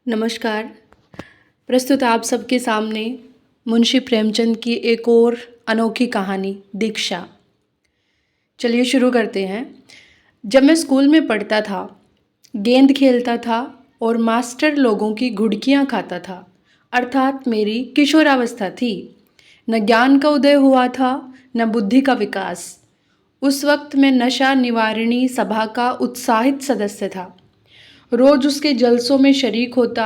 नमस्कार। प्रस्तुत आप सबके सामने मुंशी प्रेमचंद की एक और अनोखी कहानी दीक्षा। चलिए शुरू करते हैं। जब मैं स्कूल में पढ़ता था, गेंद खेलता था और मास्टर लोगों की घुड़कियां खाता था, अर्थात मेरी किशोरावस्था थी। न ज्ञान का उदय हुआ था, न बुद्धि का विकास। उस वक्त मैं नशा निवारणी सभा का उत्साहित सदस्य था। रोज उसके जलसों में शरीक होता,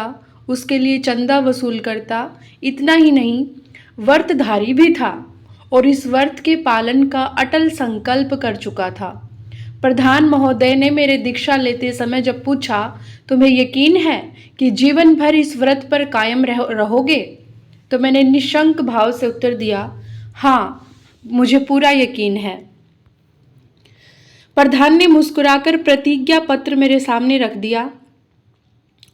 उसके लिए चंदा वसूल करता। इतना ही नहीं, व्रतधारी भी था और इस व्रत के पालन का अटल संकल्प कर चुका था। प्रधान महोदय ने मेरे दीक्षा लेते समय जब पूछा, तुम्हें यकीन है कि जीवन भर इस व्रत पर कायम रहोगे? तो मैंने निशंक भाव से उत्तर दिया, हाँ, मुझे पूरा यकीन है। प्रधान ने मुस्कुराकर प्रतिज्ञा पत्र मेरे सामने रख दिया।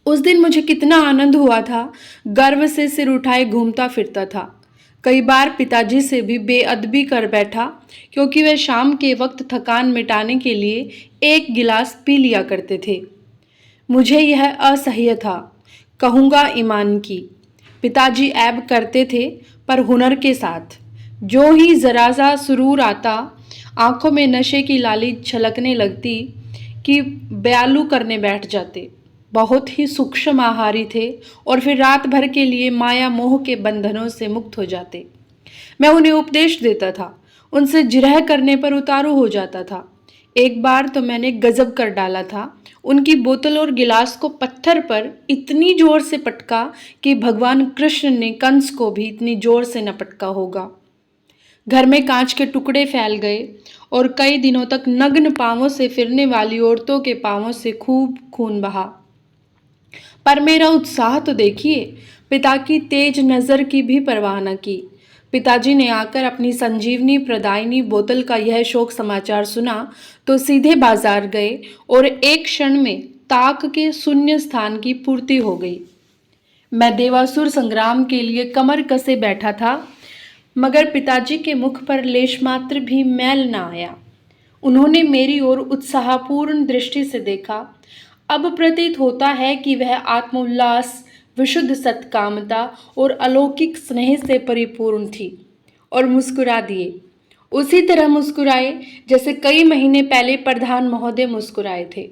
उस दिन मुझे कितना आनंद हुआ था, गर्व से सिर उठाए घूमता फिरता था। कई बार पिताजी से भी बेअदबी कर बैठा, क्योंकि वे शाम के वक्त थकान मिटाने के लिए एक गिलास पी लिया करते थे। मुझे यह असह्य था, कहूँगा ईमान की। पिताजी ऐब करते थे, पर हुनर के साथ। जो ही जरा सा सुरूर आता, आंखों में नशे की लाली छलकने लगती कि ब्यालू करने बैठ जाते। बहुत ही सूक्ष्म आहारी थे और फिर रात भर के लिए माया मोह के बंधनों से मुक्त हो जाते। मैं उन्हें उपदेश देता था, उनसे जिरह करने पर उतारू हो जाता था। एक बार तो मैंने गजब कर डाला था। उनकी बोतल और गिलास को पत्थर पर इतनी जोर से पटका कि भगवान कृष्ण ने कंस को भी इतनी जोर से न पटका होगा। घर में कांच के टुकड़े फैल गए और कई दिनों तक नग्न पांवों से फिरने वाली औरतों के पांवों से खूब खून बहा। पर मेरा उत्साह तो देखिए, पिता की तेज नज़र की भी परवाह न की। पिताजी ने आकर अपनी संजीवनी प्रदायिनी बोतल का यह शोक समाचार सुना तो सीधे बाजार गए और एक क्षण में ताक के शून्य स्थान की पूर्ति हो गई। मैं देवासुर संग्राम के लिए कमर कसे बैठा था, मगर पिताजी के मुख पर लेश मात्र भी मैल न आया। उन्होंने मेरी ओर उत्साहपूर्ण दृष्टि से देखा। अब प्रतीत होता है कि वह आत्मोल्लास, विशुद्ध सत्कामता और अलौकिक स्नेह से परिपूर्ण थी, और मुस्कुरा दिए। उसी तरह मुस्कुराए जैसे कई महीने पहले प्रधान महोदय मुस्कुराए थे।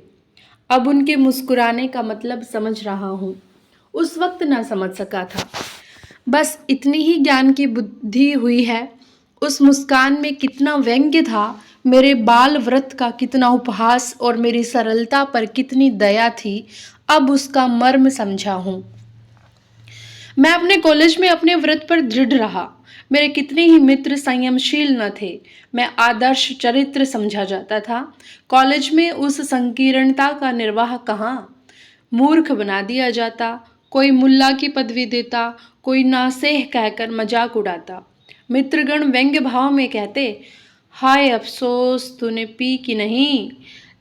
अब उनके मुस्कुराने का मतलब समझ रहा हूँ, उस वक्त ना समझ सका था। बस इतनी ही ज्ञान की बुद्धि हुई है। उस मुस्कान में कितना व्यंग्य था, मेरे बाल व्रत का कितना उपहास और मेरी सरलता पर कितनी दया थी, अब उसका मर्म समझा हूँ। मैं अपने कॉलेज में अपने व्रत पर दृढ़ रहा। मेरे कितने ही मित्र संयमशील न थे। मैं आदर्श चरित्र समझा जाता था। कॉलेज में उस संकीर्णता का निर्वाह कहाँ। मूर्ख बना दिया जाता, कोई मुल्ला की पदवी देता, कोई नासेह कहकर मजाक उड़ाता। मित्रगण व्यंग्य भाव में कहते, हाय अफसोस तूने पी कि नहीं।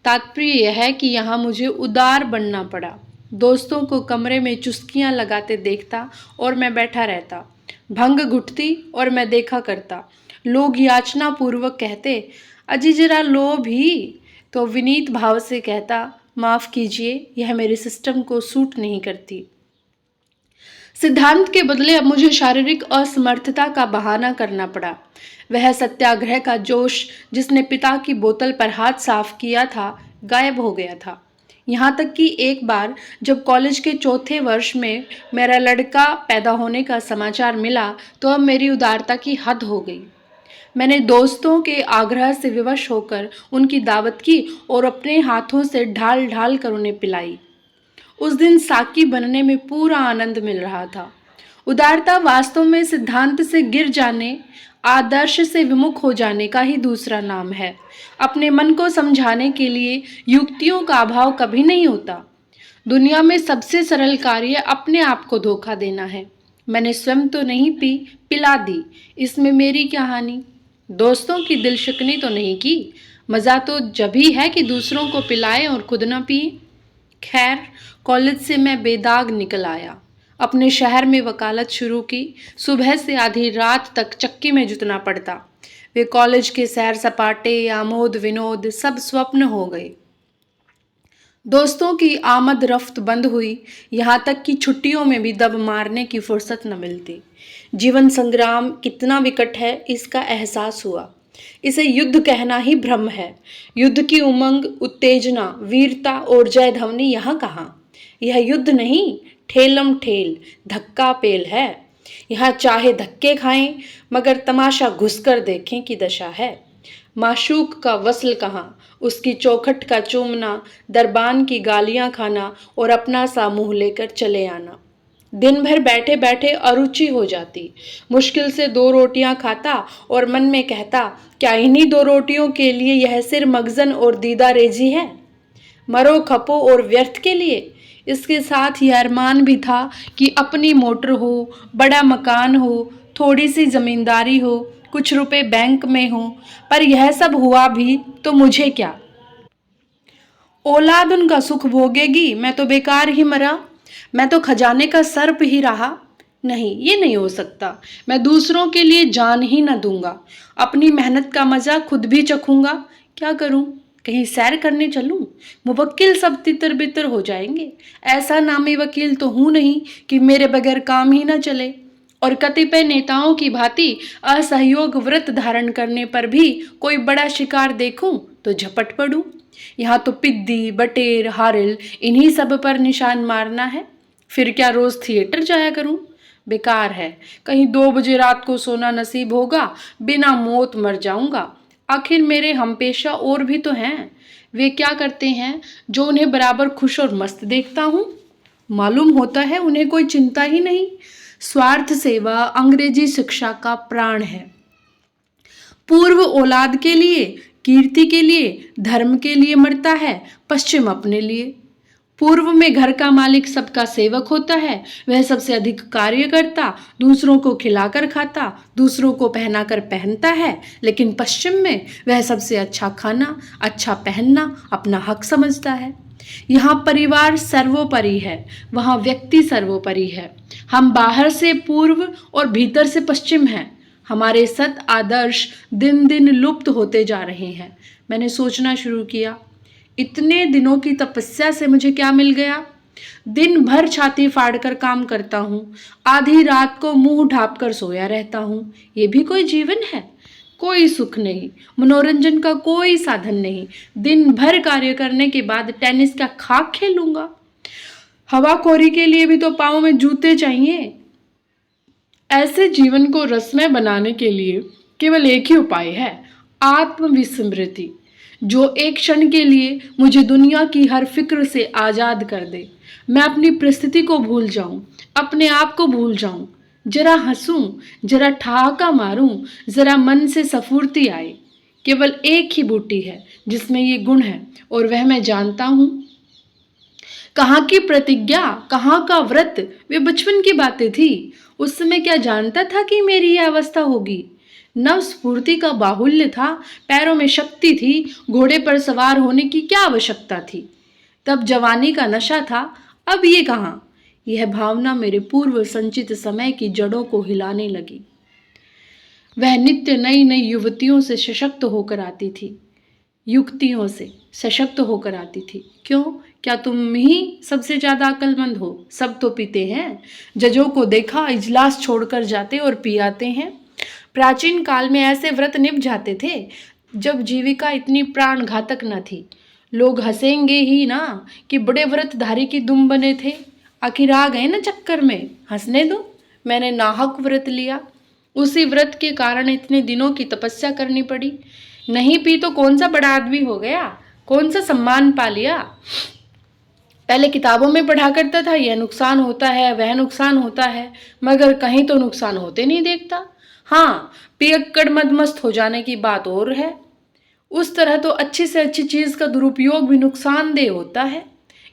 तात्पर्य यह है कि यहाँ मुझे उदार बनना पड़ा। दोस्तों को कमरे में चुस्कियां लगाते देखता और मैं बैठा रहता। भंग घुटती और मैं देखा करता। लोग याचना पूर्वक कहते, अजी जरा लो भी, तो विनीत भाव से कहता, माफ कीजिए, यह मेरे सिस्टम को सूट नहीं करती। सिद्धांत के बदले अब मुझे शारीरिक असमर्थता का बहाना करना पड़ा। वह सत्याग्रह का जोश जिसने पिता की बोतल पर हाथ साफ किया था, गायब हो गया था। यहाँ तक कि एक बार जब कॉलेज के चौथे वर्ष में मेरा लड़का पैदा होने का समाचार मिला, तो अब मेरी उदारता की हद हो गई। मैंने दोस्तों के आग्रह से विवश होकर उनकी दावत की और अपने हाथों से ढाल ढाल कर उन्हें पिलाई। उस दिन साकी बनने में पूरा आनंद मिल रहा था। उदारता वास्तव में सिद्धांत से गिर जाने, आदर्श से विमुख हो जाने का ही दूसरा नाम है। अपने मन को समझाने के लिए युक्तियों का अभाव कभी नहीं होता। दुनिया में सबसे सरल कार्य अपने आप को धोखा देना है। मैंने स्वयं तो नहीं पी, पिला दी, इसमें मेरी क्या हानि। दोस्तों की दिलशिकनी तो नहीं की। मज़ा तो जब ही है कि दूसरों को पिलाएं और खुद न पिए। खैर, कॉलेज से मैं बेदाग निकल आया। अपने शहर में वकालत शुरू की। सुबह से आधी रात तक चक्की में जुतना पड़ता। वे कॉलेज के सैर सपाटे, आमोद विनोद सब स्वप्न हो गए। दोस्तों की आमद रफ्त बंद हुई, यहाँ तक कि छुट्टियों में भी दब मारने की फुर्सत न मिलती। जीवन संग्राम कितना विकट है, इसका एहसास हुआ। इसे युद्ध कहना ही भ्रम है। युद्ध की उमंग, उत्तेजना, वीरता और जय ध्वनि यहाँ कहाँ? यह युद्ध नहीं, ठेलम ठेल, धक्का पेल है। यहाँ चाहे धक्के खाएं, मगर तमाशा घुसकर देखें की दशा है। माशूक का वस्ल कहाँ, उसकी चौखट का चूमना, दरबान की गालियां खाना और अपना सा मुंह लेकर चले आना। दिन भर बैठे बैठे अरुचि हो जाती। मुश्किल से 2 रोटियां खाता और मन में कहता, क्या इन्हीं 2 रोटियों के लिए यह सिर मगजन और दीदा रेजी है? मरो खपो और व्यर्थ के लिए। इसके साथ ही अरमान भी था कि अपनी मोटर हो, बड़ा मकान हो, थोड़ी सी जमींदारी हो, कुछ रुपए बैंक में हो। पर यह सब हुआ भी तो मुझे क्या? औलाद उनका सुख भोगेगी, मैं तो बेकार ही मरा। मैं तो खजाने का सर्प ही रहा। नहीं, ये नहीं हो सकता। मैं दूसरों के लिए जान ही न दूंगा। अपनी मेहनत का मजा खुद भी चखूंगा। क्या करूं? कहीं सैर करने चलूं? मुवक्किल सब तितर बितर हो जाएंगे। ऐसा नामी वकील तो हूं नहीं कि मेरे बगैर काम ही ना चले। और कतिपय नेताओं की भांति असहयोग व्रत धारण करने पर भी कोई बड़ा शिकार देखूं तो झपट पड़ूं। यहाँ तो पिद्दी, बटेर, हारिल, इन्हीं सब पर निशान मारना है। फिर क्या रोज थिएटर जाया करूं? बेकार है। कहीं 2 बजे रात को सोना नसीब होगा, बिना मौत मर जाऊंगा। आखिर मेरे हमपेशा और भी तो हैं। वे क्या करते हैं जो उन्हें बराबर खुश और मस्त देखता हूं? मालूम होता है उन्हें कोई चिंता ही नहीं। स्वार्थ सेवा अंग्रेजी शिक्षा का प्राण है। पूर्व औलाद के लिए, कीर्ति के लिए, धर्म के लिए मरता है, पश्चिम अपने लिए। पूर्व में घर का मालिक सबका सेवक होता है, वह सबसे अधिक कार्य करता, दूसरों को खिलाकर खाता, दूसरों को पहनाकर पहनता है। लेकिन पश्चिम में वह सबसे अच्छा खाना, अच्छा पहनना अपना हक समझता है। यहाँ परिवार सर्वोपरि है, वहाँ व्यक्ति सर्वोपरि है। हम बाहर से पूर्व और भीतर से पश्चिम हैं। हमारे सत आदर्श दिन दिन लुप्त होते जा रहे हैं। मैंने सोचना शुरू किया, इतने दिनों की तपस्या से मुझे क्या मिल गया? दिन भर छाती फाड़कर काम करता हूँ, आधी रात को मुंह ढाँप कर सोया रहता हूँ। ये भी कोई जीवन है? कोई सुख नहीं, मनोरंजन का कोई साधन नहीं। दिन भर कार्य करने के बाद टेनिस का खाक खेलूंगा? हवाखोरी के लिए भी तो पाँव में जूते चाहिए। ऐसे जीवन को रसमय बनाने के लिए केवल एक ही उपाय है, आत्मविस्मृति, जो एक क्षण के लिए मुझे दुनिया की हर फिक्र से आजाद कर दे। मैं अपनी परिस्थिति को भूल जाऊं, अपने आप को भूल जाऊं, जरा हंसूं, जरा ठहाका मारूं, जरा मन से स्फूर्ति आए। केवल एक ही बूटी है जिसमें ये गुण है, और वह मैं जानता हूं। कहाँ की प्रतिज्ञा, कहाँ का व्रत, वे बचपन की बातें थी। उस समय क्या जानता था कि मेरी यह अवस्था होगी। नव स्फूर्ति का बाहुल्य था, पैरों में शक्ति थी, घोड़े पर सवार होने की क्या आवश्यकता थी। तब जवानी का नशा था, अब ये कहाँ। यह भावना मेरे पूर्व संचित समय की जड़ों को हिलाने लगी। वह नित्य नई नई युवतियों से सशक्त होकर आती थी, युक्तियों से सशक्त होकर आती थी। क्यों? क्या तुम ही सबसे ज्यादा अक्लमंद हो? सब तो पीते हैं। जजों को देखा, इजलास छोड़कर जाते और पी आते हैं। प्राचीन काल में ऐसे व्रत निभ जाते थे जब जीविका इतनी प्राण घातक न थी। लोग हंसेंगे ही ना कि बड़े व्रतधारी की दुम बने थे। आखिर आ गए ना चक्कर में, हंसने दो। मैंने नाहक व्रत लिया, उसी व्रत के कारण इतने दिनों की तपस्या करनी पड़ी। नहीं पी तो कौन सा बड़ा आदमी हो गया, कौन सा सम्मान पा लिया। पहले किताबों में पढ़ा करता था यह नुकसान होता है, वह नुकसान होता है, मगर कहीं तो नुकसान होते नहीं देखता। हाँ, पियक्कड़ मदमस्त हो जाने की बात और है। उस तरह तो अच्छी से अच्छी चीज का दुरुपयोग भी नुकसानदेह होता है।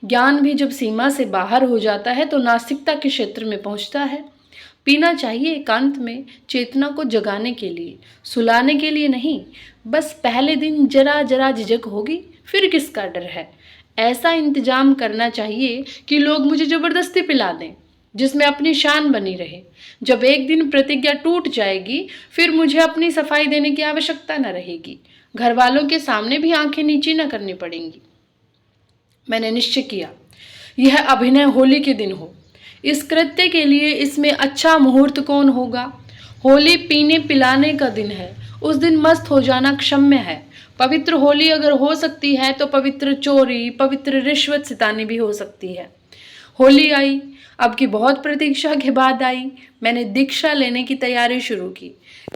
ज्ञान भी जब सीमा से बाहर हो जाता है तो नास्तिकता के क्षेत्र में पहुंचता है। पीना चाहिए एकांत में, चेतना को जगाने के लिए, सुलाने के लिए नहीं। बस पहले दिन जरा जरा झिझक होगी, फिर किसका डर है। ऐसा इंतजाम करना चाहिए कि लोग मुझे जबरदस्ती पिला दें, जिसमें अपनी शान बनी रहे। जब एक दिन प्रतिज्ञा टूट जाएगी, फिर मुझे अपनी सफाई देने की आवश्यकता न रहेगी। घर वालों के सामने भी आंखें नीची न करनी पड़ेंगी। मैंने निश्चय किया यह अभिनय होली के दिन हो। इस कृत्य के लिए इसमें अच्छा मुहूर्त कौन होगा। होली पीने पिलाने का दिन है, उस दिन मस्त हो जाना क्षम्य है। पवित्र होली अगर हो सकती है तो पवित्र चोरी, पवित्र रिश्वत सितानी भी हो सकती है। होली आई, अब की बहुत प्रतीक्षा के बाद आई। मैंने दीक्षा लेने की तैयारी शुरू की।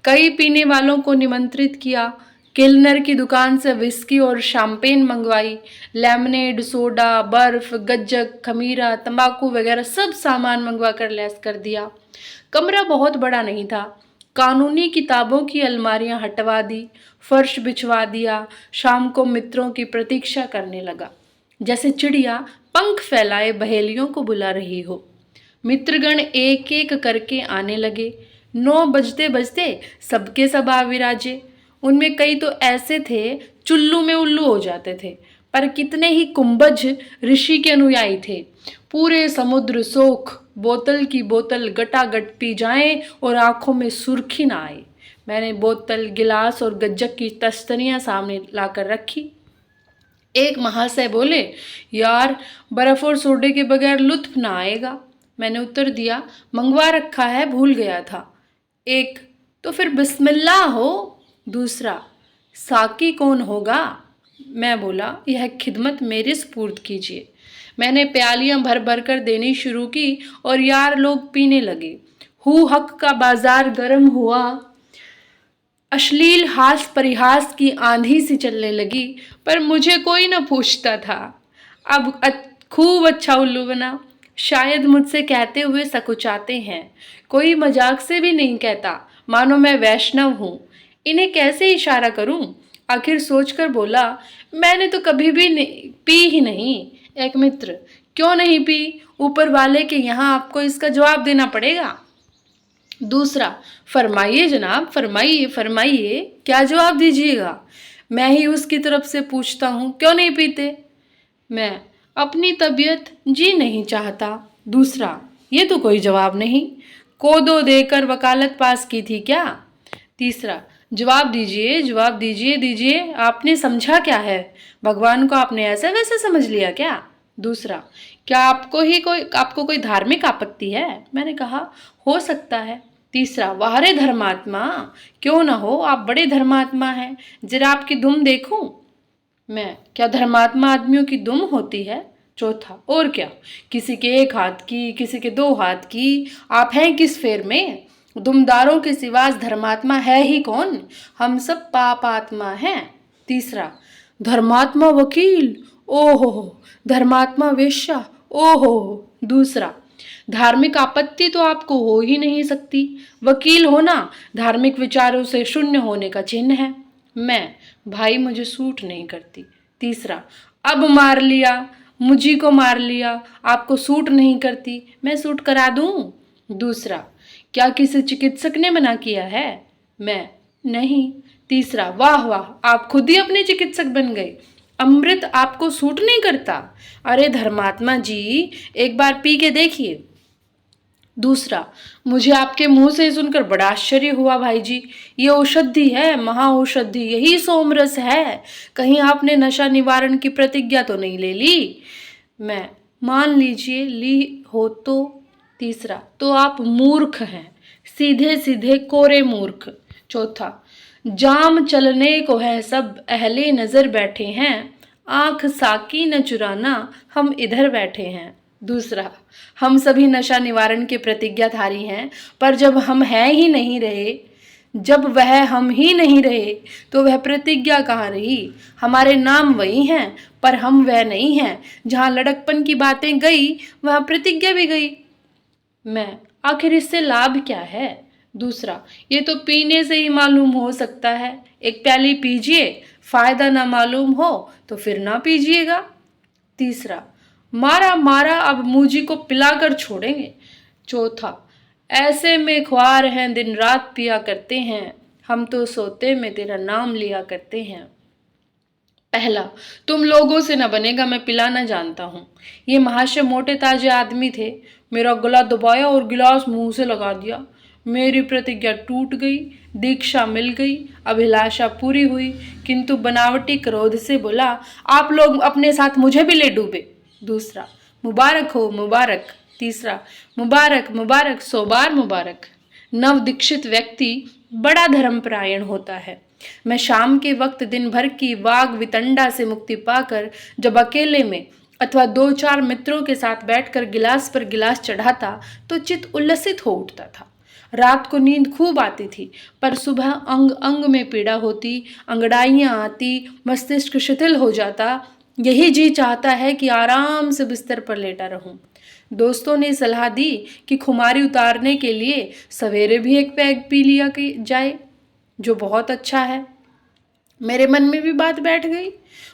कई पीने वालों को निमंत्रित किया। किलनर की दुकान से विस्की और शैंपेन मंगवाई। लेमनेड, सोडा, बर्फ, गज्जक, खमीरा, तंबाकू वगैरह सब सामान मंगवा कर लैस कर दिया। कमरा बहुत बड़ा नहीं था। कानूनी किताबों की अलमारियां हटवा दी, फर्श बिछवा दिया। शाम को मित्रों की प्रतीक्षा करने लगा, जैसे चिड़िया पंख फैलाए बहेलियों को बुला रही हो। मित्रगण एक एक करके आने लगे। 9 बजते बजते सबके सब आ विराजे। उनमें कई तो ऐसे थे चुल्लू में उल्लू हो जाते थे, पर कितने ही कुंभज ऋषि के अनुयायी थे। पूरे समुद्र सोख बोतल की बोतल गटागट पी जाएं और आंखों में सुर्खी ना आए। मैंने बोतल, गिलास और गज्जक की तस्तनियां सामने लाकर रखी। एक महाशय बोले, यार बर्फ और सोडे के बगैर लुत्फ ना आएगा। मैंने उत्तर दिया, मंगवा रखा है, भूल गया था। एक, तो फिर बिस्मिल्लाह हो। दूसरा, साकी कौन होगा। मैं बोला, यह खिदमत मेरे सुपुर्द कीजिए। मैंने प्यालियां भर भर कर देनी शुरू की और यार लोग पीने लगे। हु हक का बाजार गर्म हुआ। अश्लील हास परिहास की आंधी सी चलने लगी, पर मुझे कोई न पूछता था। अब खूब अच्छा उल्लू बना। शायद मुझसे कहते हुए सकुचाते हैं। कोई मजाक से भी नहीं कहता, मानो मैं वैष्णव हूँ। इन्हें कैसे इशारा करूं। आखिर सोचकर बोला, मैंने तो कभी भी पी ही नहीं। एक मित्र, क्यों नहीं पी। ऊपर वाले के यहाँ आपको इसका जवाब देना पड़ेगा। दूसरा, फरमाइए जनाब, फरमाइए फरमाइए, क्या जवाब दीजिएगा। मैं ही उसकी तरफ से पूछता हूँ, क्यों नहीं पीते। मैं, अपनी तबीयत जी नहीं चाहता। दूसरा, ये तो कोई जवाब नहीं। कोदो देकर वकालत पास की थी क्या। तीसरा, जवाब दीजिए जवाब दीजिए दीजिए, आपने समझा क्या है। भगवान को आपने ऐसा वैसा समझ लिया क्या। दूसरा, क्या आपको कोई धार्मिक आपत्ति है। मैंने कहा, हो सकता है। तीसरा, वाह रे धर्मात्मा, क्यों ना हो, आप बड़े धर्मात्मा हैं, जरा आपकी दुम देखूं। मैं, क्या धर्मात्मा आदमियों की दुम होती है। चौथा, और क्या, किसी के 1 हाथ की, किसी के 2 हाथ की। आप हैं किस फेर में। दुमदारों के सिवा धर्मात्मा है ही कौन। हम सब पापात्मा हैं। तीसरा, धर्मात्मा वकील, ओहो। धर्मात्मा वेश्या, ओहो। दूसरा, धार्मिक आपत्ति तो आपको हो ही नहीं सकती। वकील होना धार्मिक विचारों से शून्य होने का चिन्ह है। मैं, भाई मुझे सूट नहीं करती। तीसरा, अब मार लिया, मुझी को मार लिया, आपको सूट नहीं करती, मैं सूट करा दूं। दूसरा, क्या किसी चिकित्सक ने मना किया है। मैं, नहीं। तीसरा, वाह वाह, आप खुद ही अपने चिकित्सक बन गए। अमृत आपको सूट नहीं करता। अरे धर्मात्मा जी, एक बार पी के देखिए। दूसरा, मुझे आपके मुंह से सुनकर बड़ा आश्चर्य हुआ भाई जी। ये औषधि है, महाऔषधि, यही सोमरस है। कहीं आपने नशा निवारण की प्रतिज्ञा तो नहीं ले ली। मैं, मान लीजिए ली हो तो। तीसरा, तो आप मूर्ख हैं, सीधे सीधे कोरे मूर्ख। चौथा, जाम चलने को है, सब अहले नजर बैठे हैं, आंख साकी न चुराना, हम इधर बैठे हैं। दूसरा, हम सभी नशा निवारण के प्रतिज्ञाधारी हैं, पर जब हम हैं ही नहीं रहे, जब वह हम ही नहीं रहे, तो वह प्रतिज्ञा कहाँ रही। हमारे नाम वही हैं, पर हम वह नहीं हैं। जहाँ लड़कपन की बातें गई, वहाँ प्रतिज्ञा भी गई। मैं, आखिर इससे लाभ क्या है। दूसरा, ये तो पीने से ही मालूम हो सकता है। एक प्याली पीजिए, फायदा ना मालूम हो तो फिर ना पीजिएगा। तीसरा, मारा मारा, अब मुझी को पिलाकर छोड़ेंगे। चौथा, ऐसे में ख्वार हैं, दिन रात पिया करते हैं, हम तो सोते में तेरा नाम लिया करते हैं। पहला, तुम लोगों से न बनेगा, मैं पिलाना जानता हूँ। ये महाशय मोटे ताजे आदमी थे। मेरा गला दबाया और गिलास मुंह से लगा दिया। मेरी प्रतिज्ञा टूट गई, दीक्षा मिल गई, अभिलाषा पूरी हुई, किंतु बनावटी क्रोध से बोला, आप लोग अपने साथ मुझे भी ले डूबे। दूसरा, मुबारक हो मुबारक। तीसरा, मुबारक मुबारक, 100 बार मुबारक। नव दीक्षित व्यक्ति बड़ा धर्मपरायण होता है। मैं शाम के वक्त दिन भर की वाग वितंडा से मुक्ति पाकर जब अकेले में अथवा 2-4 मित्रों के साथ बैठकर गिलास पर गिलास चढ़ाता तो चित्त उल्लसित हो उठता था। रात को नींद खूब आती थी, पर सुबह अंग अंग में पीड़ा होती, अंगड़ाइयाँ आती, मस्तिष्क शिथिल हो जाता। यही जी चाहता है कि आराम से बिस्तर पर लेटा रहूं। दोस्तों ने सलाह दी कि खुमारी उतारने के लिए सवेरे भी एक पैग पी लिया जाए, जो बहुत अच्छा है। मेरे मन में भी बात बैठ गई।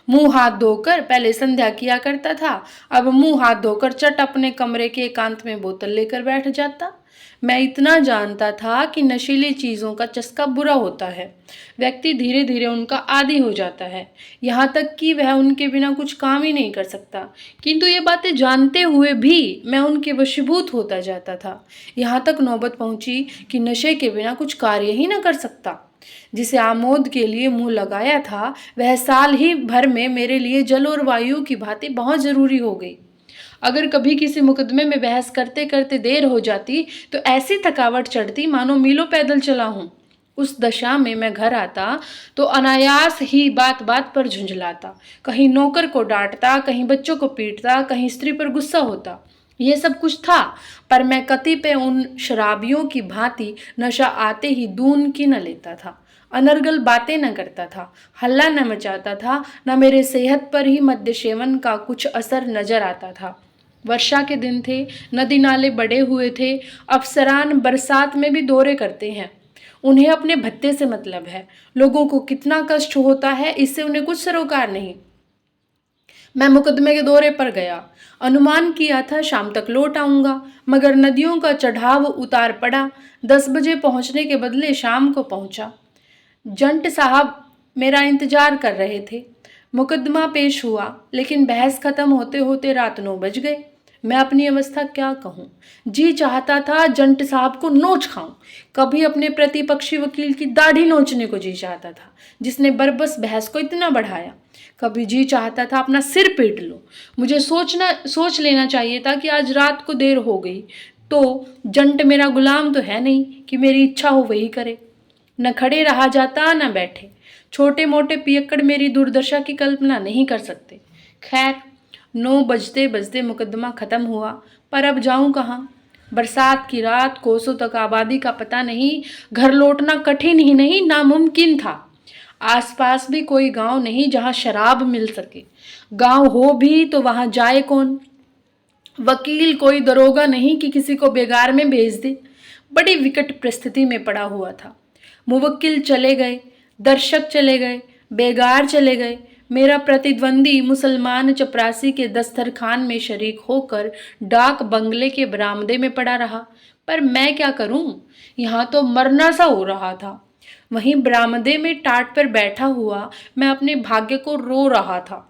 मुंह हाथ धोकर पहले संध्या किया करता था, अब मुंह हाथ धोकर चट अपने कमरे के एकांत में बोतल लेकर बैठ जाता। मैं इतना जानता था कि नशीली चीजों का चस्का बुरा होता है, व्यक्ति धीरे धीरे उनका आदी हो जाता है, यहाँ तक कि वह उनके बिना कुछ काम ही नहीं कर सकता। किंतु ये बातें जानते हुए भी मैं उनके वशीभूत होता जाता था। यहाँ तक नौबत पहुंची कि नशे के बिना कुछ कार्य ही न कर सकता। जिसे आमोद के लिए मुंह लगाया था, वह साल ही भर में मेरे लिए जल और वायु की भांति बहुत जरूरी हो गई। अगर कभी किसी मुकदमे में बहस करते करते देर हो जाती तो ऐसी थकावट चढ़ती मानो मीलों पैदल चला हूं। उस दशा में मैं घर आता तो अनायास ही बात बात पर झुंझलाता, कहीं नौकर को डांटता, कहीं बच्चों को पीटता, कहीं स्त्री पर गुस्सा होता। यह सब कुछ था, पर मैं कतिपय उन शराबियों की भांति नशा आते ही दून की न लेता था, अनर्गल बातें न करता था, हल्ला न मचाता था, न मेरे सेहत पर ही मद्य सेवन का कुछ असर नजर आता था। वर्षा के दिन थे, नदी नाले बड़े हुए थे। अफसरान बरसात में भी दौरे करते हैं, उन्हें अपने भत्ते से मतलब है। लोगों को कितना कष्ट होता है इससे उन्हें कुछ सरोकार नहीं। मैं मुकदमे के दौरे पर गया, अनुमान किया था शाम तक लौट आऊंगा, मगर नदियों का चढ़ाव उतार पड़ा। 10 बजे पहुंचने के बदले शाम को पहुंचा। जंट साहब मेरा इंतजार कर रहे थे। मुकदमा पेश हुआ, लेकिन बहस खत्म होते होते रात 9 बज गए। मैं अपनी अवस्था क्या कहूँ। जी चाहता था जंट साहब को नोच खाऊं, कभी अपने प्रतिपक्षी वकील की दाढ़ी नोचने को जी चाहता था, जिसने बरबस बहस को इतना बढ़ाया। कभी जी चाहता था अपना सिर पीट लो। मुझे सोच लेना चाहिए था कि आज रात को देर हो गई तो जंट मेरा गुलाम तो है नहीं कि मेरी इच्छा हो वही करे। न खड़े रहा जाता न बैठे। छोटे मोटे पियक्कड़ मेरी दुर्दशा की कल्पना नहीं कर सकते। खैर, 9 बजते बजते मुकदमा खत्म हुआ, पर अब जाऊं कहाँ। बरसात की रात, कोसों तक आबादी का पता नहीं, घर लौटना कठिन ही नहीं नामुमकिन था। आसपास भी कोई गांव नहीं जहां शराब मिल सके। गांव हो भी तो वहां जाए कौन। वकील कोई दरोगा नहीं कि किसी को बेगार में भेज दे। बड़ी विकट परिस्थिति में पड़ा हुआ था। मुवक्किल चले गए, दर्शक चले गए, बेगार चले गए। मेरा प्रतिद्वंदी मुसलमान चपरासी के दस्तरखान में शरीक होकर डाक बंगले के बरामदे में पड़ा रहा। पर मैं क्या करूं, यहाँ तो मरना सा हो रहा था। वहीं बरामदे में टाट पर बैठा हुआ मैं अपने भाग्य को रो रहा था।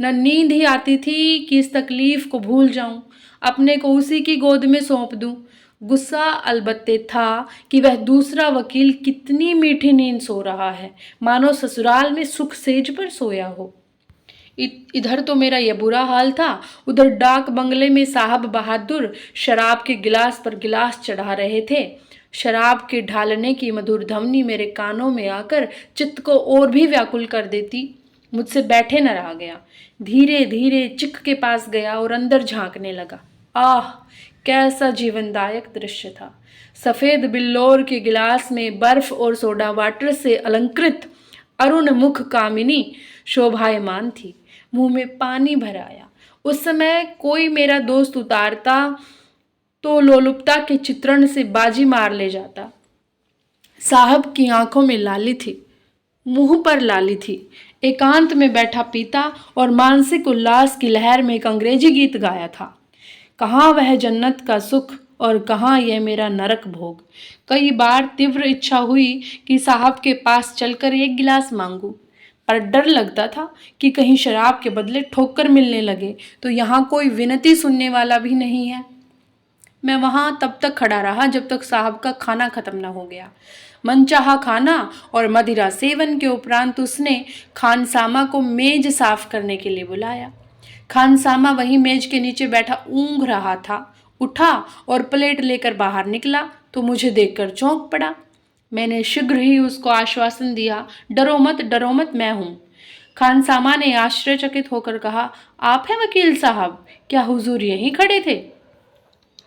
न नींद ही आती थी कि इस तकलीफ को भूल जाऊं, अपने को उसी की गोद में सौंप दूं। गुस्सा अलबत्ते था कि वह दूसरा वकील कितनी मीठी नींद सो रहा है, मानो ससुराल में सुख सेज पर सोया हो। इधर तो मेरा यह बुरा हाल था, उधर डाक बंगले में साहब बहादुर शराब के गिलास पर गिलास चढ़ा रहे थे। शराब के ढालने की मधुर ध्वनि मेरे कानों में आकर चित्त को और भी व्याकुल कर देती। मुझसे बैठे न रहा गया। धीरे धीरे चिक के पास गया और अंदर झांकने लगा। आह, कैसा जीवनदायक दृश्य था। सफेद बिल्लोर के गिलास में बर्फ और सोडा वाटर से अलंकृत अरुण मुख कामिनी शोभायमान थी। मुंह में पानी भर आया। उस समय कोई मेरा दोस्त उतारता तो लोलुपता के चित्रण से बाजी मार ले जाता। साहब की आंखों में लाली थी, मुंह पर लाली थी। एकांत में बैठा पीता और मानसिक उल्लास की लहर में एक अंग्रेजी गीत गाया था। कहाँ वह जन्नत का सुख और कहाँ यह मेरा नरक भोग। कई बार तीव्र इच्छा हुई कि साहब के पास चलकर एक गिलास मांगू, पर डर लगता था कि कहीं शराब के बदले ठोकर मिलने लगे तो यहाँ कोई विनती सुनने वाला भी नहीं है। मैं वहाँ तब तक खड़ा रहा जब तक साहब का खाना खत्म न हो गया। मनचाहा खाना और मदिरा सेवन के उपरांत उसने खानसामा को मेज साफ करने के लिए बुलाया। खानसामा वहीं मेज के नीचे बैठा ऊँघ रहा था। उठा और प्लेट लेकर बाहर निकला तो मुझे देखकर चौंक पड़ा। मैंने शीघ्र ही उसको आश्वासन दिया, डरो मत, मैं हूँ। खानसामा ने आश्चर्यचकित होकर कहा, आप हैं वकील साहब? क्या हुजूर यहीं खड़े थे?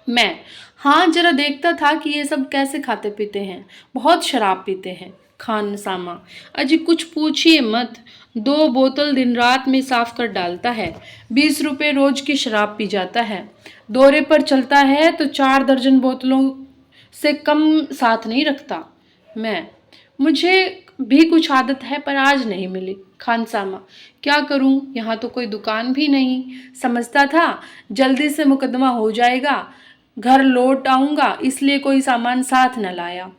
मैं, हाँ, जरा देखता था कि ये सब कैसे खाते पीते हैं, बहुत शराब पीते हैं। खानसामा, अजी कुछ पूछिए मत, 2 बोतल दिन रात में साफ कर डालता है, 20 रुपये रोज की शराब पी जाता है, दौरे पर चलता है तो 4 दर्जन बोतलों से कम साथ नहीं रखता। मैं, मुझे भी कुछ आदत है पर आज नहीं मिली। खानसामा, क्या करूं, यहाँ तो कोई दुकान भी नहीं। समझता था जल्दी से मुकदमा हो जाएगा, घर लौट आऊंगा, इसलिए कोई सामान साथ न लाया।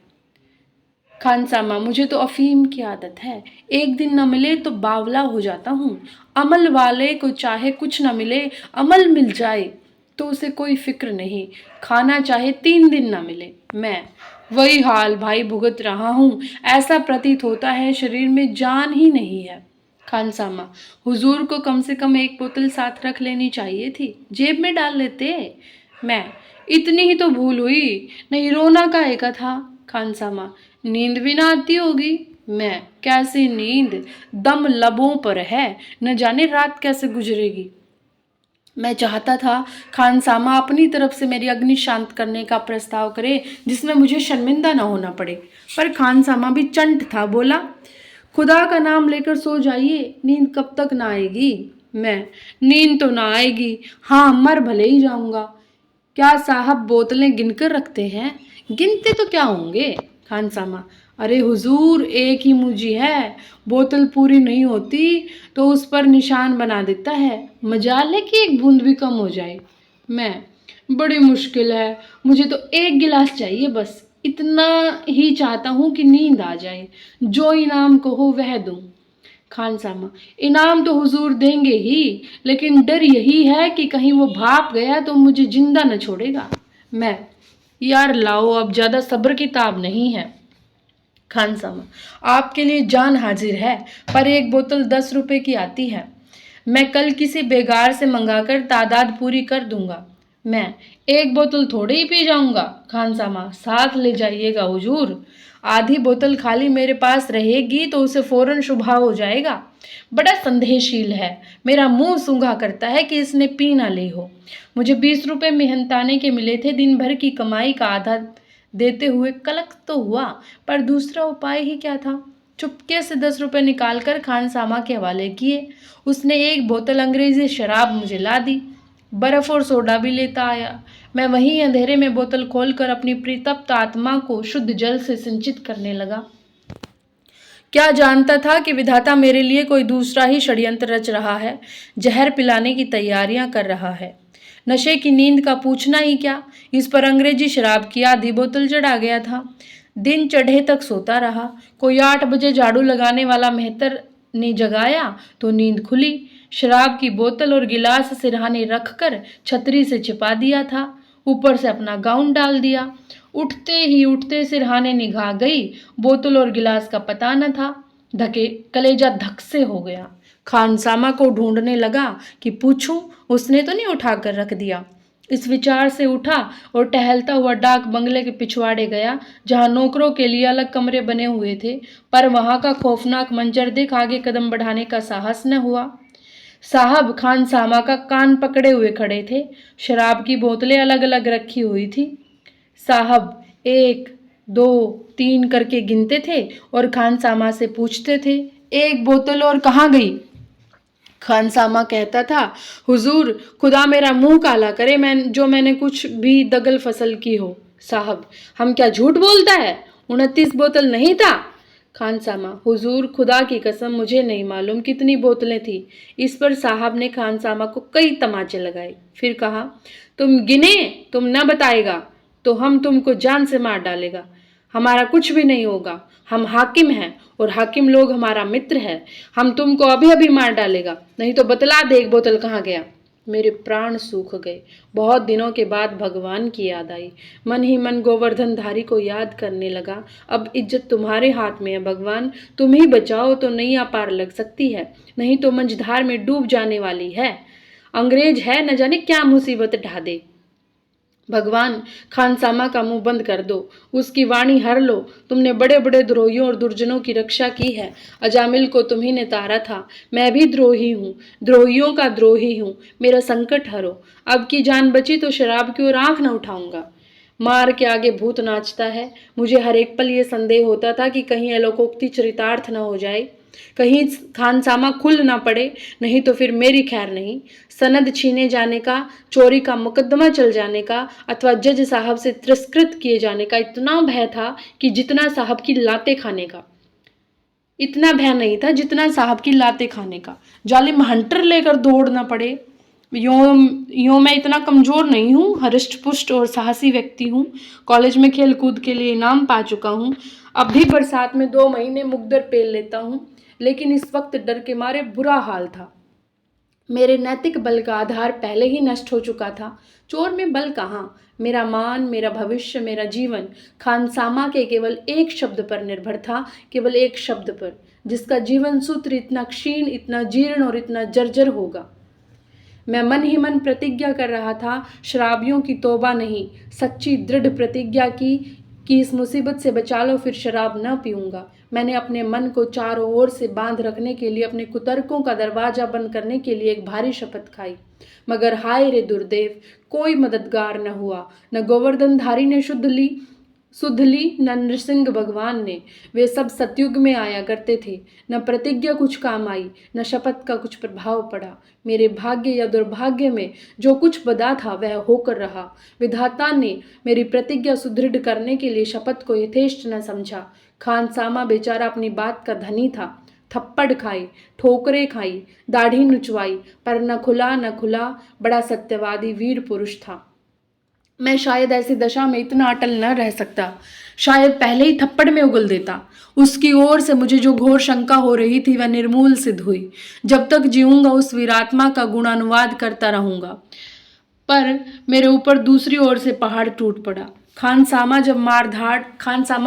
खानसामा, मुझे तो अफीम की आदत है, एक दिन न मिले तो बावला हो जाता हूँ। अमल वाले को चाहे कुछ न मिले, अमल मिल जाए तो उसे कोई फिक्र नहीं, खाना चाहे 3 दिन न मिले। मैं, वही हाल भाई भुगत रहा हूँ, ऐसा प्रतीत होता है शरीर में जान ही नहीं है। खानसामा, हुजूर को कम से कम 1 बोतल साथ रख लेनी चाहिए थी, जेब में डाल लेते। मैं, इतनी ही तो भूल हुई, नहीं रोना काहे का था। खानसामा, नींद भी ना आती होगी। मैं, कैसी नींद, दम लबों पर है, न जाने रात कैसे गुजरेगी। मैं चाहता था खानसामा अपनी तरफ से मेरी अग्नि शांत करने का प्रस्ताव करे जिसमें मुझे शर्मिंदा न होना पड़े, पर खानसामा भी चंट था। बोला, खुदा का नाम लेकर सो जाइए, नींद कब तक ना आएगी। मैं, नींद तो ना आएगी, हाँ मर भले ही जाऊंगा। क्या साहब बोतलें गिनकर रखते हैं? गिनते तो क्या होंगे। खानसामा, अरे हुजूर, एक ही मुंजी है, बोतल पूरी नहीं होती तो उस पर निशान बना देता है, मजाल है कि 1 बूंद भी कम हो जाए। मैं, बड़ी मुश्किल है, मुझे तो 1 गिलास चाहिए बस, इतना ही चाहता हूँ कि नींद आ जाए, जो इनाम कहो वह दूं। खानसामा, इनाम तो हुजूर देंगे ही, लेकिन डर यही है कि कहीं वो भाप गया तो मुझे जिंदा न छोड़ेगा। मैं, यार लाओ, अब ज्यादा सब्र की ताब नहीं है। खानसामा, आपके लिए जान हाजिर है, पर 1 बोतल 10 रुपए की आती है, मैं कल किसी बेगार से मंगाकर तादाद पूरी कर दूंगा। मैं, 1 बोतल थोड़े ही पी जाऊंगा। खानसामा, साथ ले जाइएगा हुजूर, आधी बोतल खाली मेरे पास रहेगी तो उसे फौरन शुभा हो जाएगा। बड़ा संदेहशील है, मेरा मुंह सूंघा करता है कि इसने पी ना ली हो। मुझे 20 रुपए मेहनताने के मिले थे, दिन भर की कमाई का आधा देते हुए कलक तो हुआ, पर दूसरा उपाय ही क्या था। चुपके से 10 रुपए निकालकर खानसामा के हवाले किए। उसने 1 बोतल अंग्रेजी शराब मुझे ला दी, बर्फ और सोडा भी लेता आया। मैं वहीं अंधेरे में बोतल खोलकर अपनी परितप्त आत्मा को शुद्ध जल से सिंचित करने लगा। क्या जानता था कि विधाता मेरे लिए कोई दूसरा ही षड्यंत्र रच रहा है, जहर पिलाने की तैयारियां कर रहा है। नशे की नींद का पूछना ही क्या, इस पर अंग्रेजी शराब की आधी बोतल चढ़ा गया था। दिन चढ़े तक सोता रहा। कोई 8 बजे झाड़ू लगाने वाला मेहतर ने जगाया तो नींद खुली। शराब की बोतल और गिलास सिरहाने रखकर छतरी से छिपा दिया था, ऊपर से अपना गाउन डाल दिया। उठते ही उठते सिरहाने निगाह गई, बोतल और गिलास का पता न था। धके कलेजा धक से हो गया। खानसामा को ढूंढने लगा कि पूछूं उसने तो नहीं उठा कर रख दिया। इस विचार से उठा और टहलता हुआ डाक बंगले के पिछवाड़े गया, जहां नौकरों के लिए अलग कमरे बने हुए थे, पर वहां का खौफनाक मंजर देख आगे कदम बढ़ाने का साहस न हुआ। साहब खानसामा का कान पकड़े हुए खड़े थे। शराब की बोतलें अलग अलग रखी हुई थी। साहब 1, 2, 3 करके गिनते थे और खानसामा से पूछते थे, 1 बोतल और कहाँ गई? खानसामा कहता था, हुजूर खुदा मेरा मुंह काला करे, मैंने कुछ भी दगल फसल की हो। साहब, हम क्या झूठ बोलता है, 29 बोतल नहीं था? खानसामा, हुजूर खुदा की कसम मुझे नहीं मालूम कितनी बोतलें थी। इस पर साहब ने खानसामा को कई तमाचे लगाए, फिर कहा, तुम गिने, तुम न बताएगा तो हम तुमको जान से मार डालेगा। हमारा कुछ भी नहीं होगा, हम हाकिम हैं और हाकिम लोग हमारा मित्र है। हम तुमको अभी अभी मार डालेगा, नहीं तो बतला दे 1 बोतल कहाँ गया। मेरे प्राण सूख गए। बहुत दिनों के बाद भगवान की याद आई। मन ही मन गोवर्धनधारी को याद करने लगा। अब इज्जत तुम्हारे हाथ में है भगवान, तुम ही बचाओ तो नैया पार लग सकती है, नहीं तो मंझधार में डूब जाने वाली है। अंग्रेज है, न जाने क्या मुसीबत ढा दे। भगवान, खानसामा का मुंह बंद कर दो, उसकी वाणी हर लो। तुमने बड़े बड़े द्रोहियों और दुर्जनों की रक्षा की है। अजामिल को तुम्ही ने तारा था, मैं भी द्रोही हूँ, द्रोहियों का द्रोही हूँ। मेरा संकट हरो। अब की जान बची तो शराब की ओर आंख न उठाऊंगा। मार के आगे भूत नाचता है। मुझे हर एक पल ये संदेह होता था कि कहीं एलोकोक्ति चरितार्थ न हो जाए, कहीं खानसामा खुल ना पड़े, नहीं तो फिर मेरी खैर नहीं। सनद छीने जाने का, चोरी का मुकदमा चल जाने का, अथवा जज साहब से तिरस्कृत किए जाने का इतना भय था कि जितना साहब की लाते खाने का। इतना भय नहीं था जितना साहब की लाते खाने का। जालिम हंटर लेकर दौड़ना पड़े। यूं मैं इतना कमजोर नहीं हूँ, हरिष्ट पुष्ट और साहसी व्यक्ति हूँ। कॉलेज में खेल कूद के लिए इनाम पा चुका हूँ। अब भी बरसात में 2 महीने मुकद्दर पेल लेता हूँ, लेकिन इस वक्त डर के मारे बुरा हाल था। मेरे नैतिक बल का आधार पहले ही नष्ट हो चुका था। चोर में बल कहाँ? मेरा मान, मेरा भविष्य, मेरा जीवन खानसामा के केवल एक शब्द पर निर्भर था, केवल एक शब्द पर, जिसका जीवन सूत्र इतना क्षीण, इतना जीर्ण और इतना जर्जर होगा। मैं मन ही मन प्रतिज्ञा कर रहा था, शराबियों की तौबा नहीं, सच्ची दृढ़ प्रतिज्ञा की कि इस मुसीबत से बचा लो, फिर शराब न पीऊंगा। मैंने अपने मन को चारों ओर से बांध रखने के लिए, अपने कुतर्कों का दरवाजा बंद करने के लिए एक भारी शपथ खाई। मगर हाय रे दुर्देव, कोई मददगार न हुआ। न गोवर्धनधारी ने सुध ली, न नृसिंह भगवान ने। वे सब सतयुग में आया करते थे। न प्रतिज्ञा कुछ काम आई, न शपथ का कुछ प्रभाव पड़ा। मेरे भाग्य या दुर्भाग्य में जो कुछ बदा था वह होकर रहा। विधाता ने मेरी प्रतिज्ञा सुदृढ़ करने के लिए शपथ को यथेष्ट न समझा। खानसामा बेचारा अपनी बात का धनी था। थप्पड़ खाए, ठोकरें खाई, दाढ़ी नुचवाई, पर न खुला, बड़ा सत्यवादी वीर पुरुष था। मैं शायद ऐसी दशा में इतना अटल न रह सकता, शायद पहले ही थप्पड़ में उगल देता। उसकी ओर से मुझे जो घोर शंका हो रही थी वह निर्मूल सिद्ध हुई। जब तक जीऊंगा उस वीरात्मा का गुणानुवाद करता रहूंगा। पर मेरे ऊपर दूसरी ओर से पहाड़ टूट पड़ा। खानसामा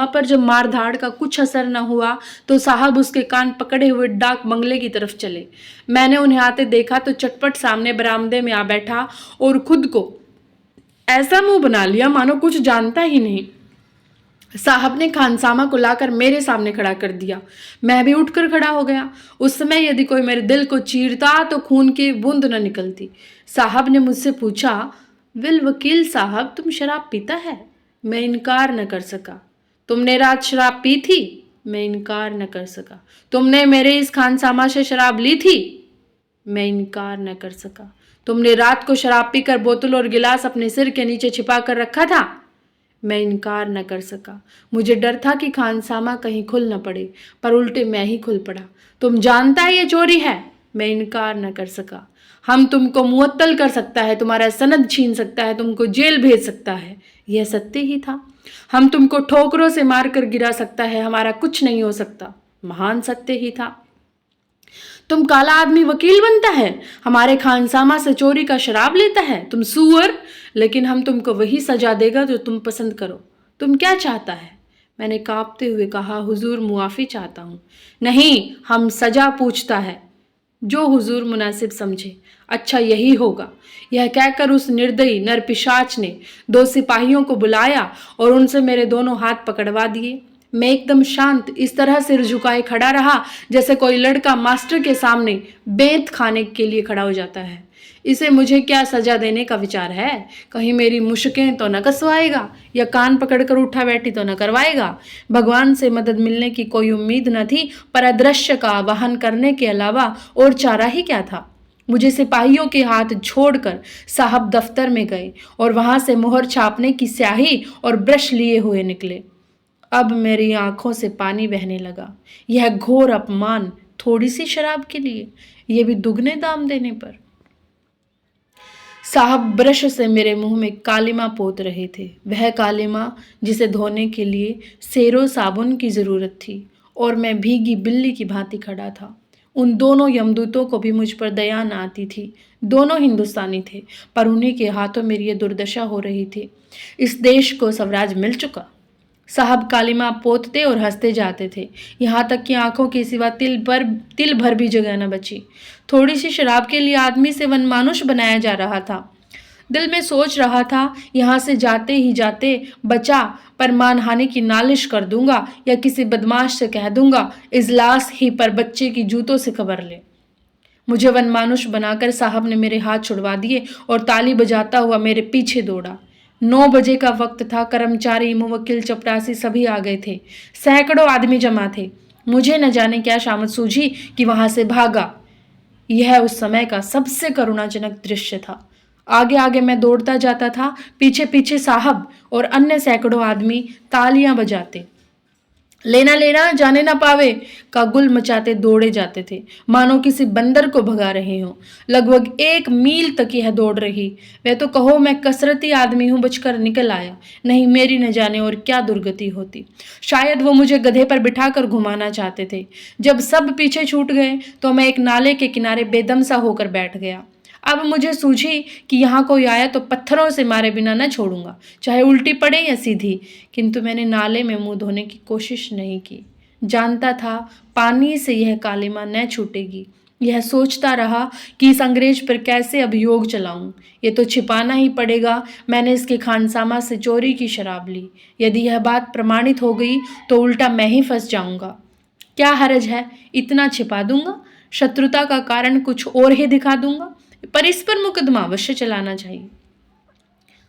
पर जब मारधाड़ का कुछ असर न हुआ तो साहब उसके कान पकड़े हुए डाक बंगले की तरफ चले। मैंने उन्हें आते देखा तो चटपट सामने बरामदे में आ बैठा और खुद को ऐसा मुंह बना लिया मानो कुछ जानता ही नहीं। साहब ने खानसामा को लाकर मेरे सामने खड़ा कर दिया। मैं भी उठकर खड़ा हो गया। उस समय यदि कोई मेरे दिल को चीरता तो खून की बूंद न निकलती। साहब ने मुझसे पूछा, विल वकील साहब, तुम शराब पीता है? मैं इनकार न कर सका। तुमने रात शराब पी थी? मैं इनकार न कर सका। तुमने मेरे इस खानसामा से शराब ली थी? मैं इनकार न कर सका। तुमने रात को शराब पीकर बोतल और गिलास अपने सिर के नीचे छिपा कर रखा था? मैं इनकार न कर सका। मुझे डर था कि खानसामा कहीं खुल न पड़े, पर उल्टे मैं ही खुल पड़ा। तुम जानता है ये चोरी है? मैं इनकार न कर सका। हम तुमको मुअत्तल कर सकता है, तुम्हारा सनद छीन सकता है, तुमको जेल भेज सकता है। यह सत्य ही था। हम तुमको ठोकरों से मारकर गिरा सकता है, हमारा कुछ नहीं हो सकता। महान सत्य ही था। तुम काला आदमी वकील बनता है, हमारे खानसामा से चोरी का शराब लेता है, तुम सुअर। लेकिन हम तुमको वही सजा देगा जो तुम पसंद करो। तुम क्या चाहता है? मैंने कांपते हुए कहा, हुजूर मुआफ़ी चाहता हूँ। नहीं, हम सजा पूछता है, जो हुजूर मुनासिब समझे। अच्छा यही होगा। यह कहकर उस निर्दयी नरपिशाच ने 2 सिपाहियों को बुलाया और उनसे मेरे दोनों हाथ पकड़वा दिए। मैं एकदम शांत इस तरह सिर झुकाए खड़ा रहा जैसे कोई लड़का मास्टर के सामने बेंत खाने के लिए खड़ा हो जाता है। इसे मुझे क्या सजा देने का विचार है? कहीं मेरी मुश्कें तो न कसवाएगा, या कान पकड़कर उठा बैठी तो न करवाएगा। भगवान से मदद मिलने की कोई उम्मीद न थी, पर अदृश्य का आवाहन करने के अलावा और चारा ही क्या था। मुझे सिपाहियों के हाथ छोड़कर साहब दफ्तर में गए और वहां से मोहर छापने की स्याही और ब्रश लिए हुए निकले। अब मेरी आंखों से पानी बहने लगा। यह घोर अपमान, थोड़ी सी शराब के लिए, यह भी दुगने दाम देने पर। साहब ब्रश से मेरे मुंह में कालिमा पोत रहे थे, वह कालिमा जिसे धोने के लिए सेरो साबुन की जरूरत थी, और मैं भीगी बिल्ली की भांति खड़ा था। उन दोनों यमदूतों को भी मुझ पर दया न आती थी। दोनों हिंदुस्तानी थे, पर उन्हीं के हाथों मेरी ये दुर्दशा हो रही थी। इस देश को स्वराज मिल चुका। साहब कालीमा पोतते और हंसते जाते थे, यहाँ तक कि आंखों के सिवा तिल भर भी जगह न बची। थोड़ी सी शराब के लिए आदमी से वनमानुष बनाया जा रहा था। दिल में सोच रहा था, यहाँ से जाते ही जाते बचा पर मानहानि की नालिश कर दूंगा या किसी बदमाश से कह दूंगा इजलास ही पर बच्चे की जूतों से खबर ले। मुझे वनमानुष बनाकर साहब ने मेरे हाथ छुड़वा दिए और ताली बजाता हुआ मेरे पीछे दौड़ा। 9 बजे का वक्त था। कर्मचारी, मुवक्किल, चपरासी सभी आ गए थे। सैकड़ों आदमी जमा थे। मुझे न जाने क्या शामत सूझी कि वहां से भागा। यह उस समय का सबसे करुणाजनक दृश्य था। आगे आगे मैं दौड़ता जाता था, पीछे पीछे साहब और अन्य सैकड़ों आदमी तालियां बजाते, लेना लेना जाने ना पावे का गुल मचाते दौड़े जाते थे, मानो किसी बंदर को भगा रहे हों। लगभग 1 मील तक यह दौड़ रही। वह तो कहो मैं कसरती आदमी हूं, बचकर निकल आया, नहीं मेरी न जाने और क्या दुर्गति होती। शायद वो मुझे गधे पर बिठाकर घुमाना चाहते थे। जब सब पीछे छूट गए तो मैं एक नाले के किनारे बेदम सा होकर बैठ गया। अब मुझे सूझी कि यहाँ कोई आया तो पत्थरों से मारे बिना न छोड़ूंगा, चाहे उल्टी पड़े या सीधी। किंतु मैंने नाले में मुंह धोने की कोशिश नहीं की। जानता था पानी से यह कालिमा न छूटेगी। यह सोचता रहा कि इस अंग्रेज पर कैसे अभियोग चलाऊं। ये तो छिपाना ही पड़ेगा, मैंने इसके खानसामा से चोरी की शराब ली। यदि यह बात प्रमाणित हो गई तो उल्टा मैं ही फंस जाऊंगा। क्या हर्ज है, इतना छिपा दूंगा, शत्रुता का कारण कुछ और ही दिखा दूंगा, पर इस पर मुकदमा अवश्य चलाना चाहिए।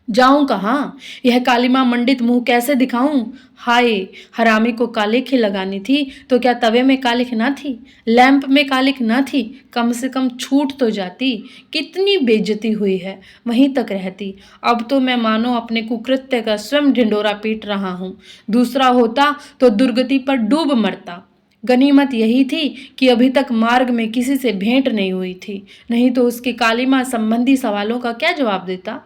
जाऊं कहाँ, यह कालिमा मंडित मुंह कैसे दिखाऊं। हाय, हरामी को कालिख ही लगानी थी तो क्या तवे में कालिख ना थी, लैंप में कालिख ना थी, कम से कम छूट तो जाती। कितनी बेइज्जती हुई है, वहीं तक रहती। अब तो मैं मानो अपने कुकृत्य का स्वयं ढिंडोरा पीट रहा हूं। दूसरा होता तो दुर्गति पर डूब मरता। गनीमत यही थी कि अभी तक मार्ग में किसी से भेंट नहीं हुई थी, नहीं तो उसके कालिमा संबंधी सवालों का क्या जवाब देता।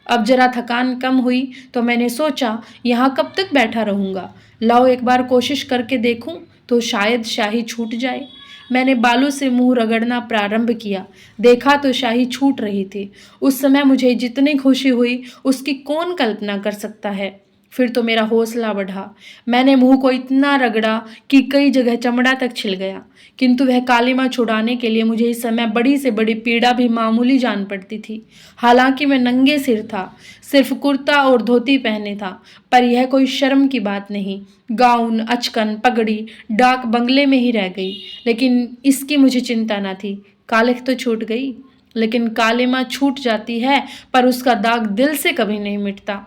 अब जरा थकान कम हुई तो मैंने सोचा यहाँ कब तक बैठा रहूंगा, लाओ एक बार कोशिश करके देखूं तो शायद शाही छूट जाए। मैंने बालू से मुंह रगड़ना प्रारंभ किया। देखा तो शाही छूट रही थी। उस समय मुझे जितनी खुशी हुई उसकी कौन कल्पना कर सकता है। फिर तो मेरा हौसला बढ़ा। मैंने मुंह को इतना रगड़ा कि कई जगह चमड़ा तक छिल गया। किंतु वह कालिमा छुड़ाने के लिए मुझे इस समय बड़ी से बड़ी पीड़ा भी मामूली जान पड़ती थी। हालांकि मैं नंगे सिर था, सिर्फ कुर्ता और धोती पहने था, पर यह कोई शर्म की बात नहीं। गाउन, अचकन, पगड़ी डाक बंगले में ही रह गई, लेकिन इसकी मुझे चिंता न थी। कालिख तो छूट गई, लेकिन कालिमा छूट जाती है पर उसका दाग दिल से कभी नहीं मिटता।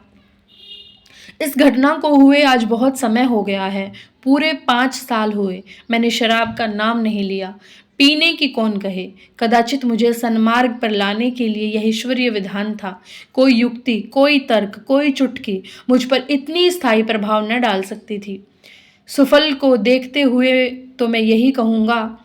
इस घटना को हुए आज बहुत समय हो गया है। पूरे 5 साल हुए मैंने शराब का नाम नहीं लिया। पीने की कौन कहे, कदाचित मुझे सन्मार्ग पर लाने के लिए यह ईश्वरीय विधान था। कोई युक्ति, कोई तर्क, कोई चुटकी मुझ पर इतनी स्थायी प्रभाव न डाल सकती थी। सुफल को देखते हुए तो मैं यही कहूँगा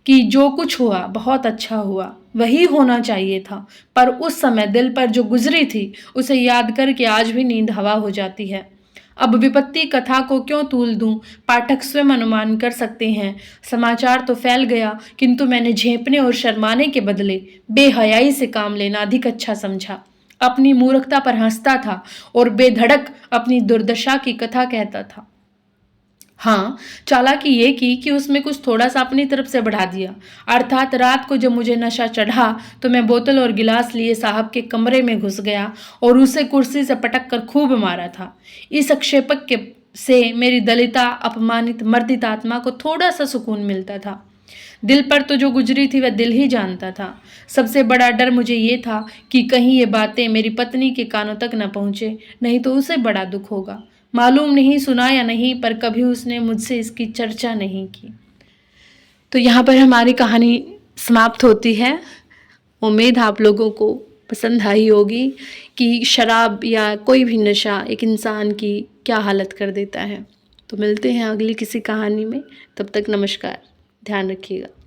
कि जो कुछ हुआ बहुत अच्छा हुआ, वही होना चाहिए था। पर उस समय दिल पर जो गुजरी थी उसे याद करके आज भी नींद हवा हो जाती है। अब विपत्ति कथा को क्यों तूल दूं, पाठक स्वयं अनुमान कर सकते हैं। समाचार तो फैल गया, किंतु मैंने झेपने और शर्माने के बदले बेहयाई से काम लेना अधिक अच्छा समझा। अपनी मूर्खता पर हंसता था और बेधड़क अपनी दुर्दशा की कथा कहता था। हाँ, चालाकी ये की कि उसमें कुछ थोड़ा सा अपनी तरफ से बढ़ा दिया। अर्थात रात को जब मुझे नशा चढ़ा तो मैं बोतल और गिलास लिए साहब के कमरे में घुस गया और उसे कुर्सी से पटक कर खूब मारा था। इस आक्षेपक के से मेरी दलिता, अपमानित, मर्दित आत्मा को थोड़ा सा सुकून मिलता था। दिल पर तो जो गुजरी थी वह दिल ही जानता था। सबसे बड़ा डर मुझे ये था कि कहीं ये बातें मेरी पत्नी के कानों तक न पहुंचे, नहीं तो उसे बड़ा दुख होगा। मालूम नहीं सुना या नहीं, पर कभी उसने मुझसे इसकी चर्चा नहीं की। तो यहाँ पर हमारी कहानी समाप्त होती है। उम्मीद आप लोगों को पसंद आई होगी कि शराब या कोई भी नशा एक इंसान की क्या हालत कर देता है। तो मिलते हैं अगली किसी कहानी में, तब तक नमस्कार, ध्यान रखिएगा।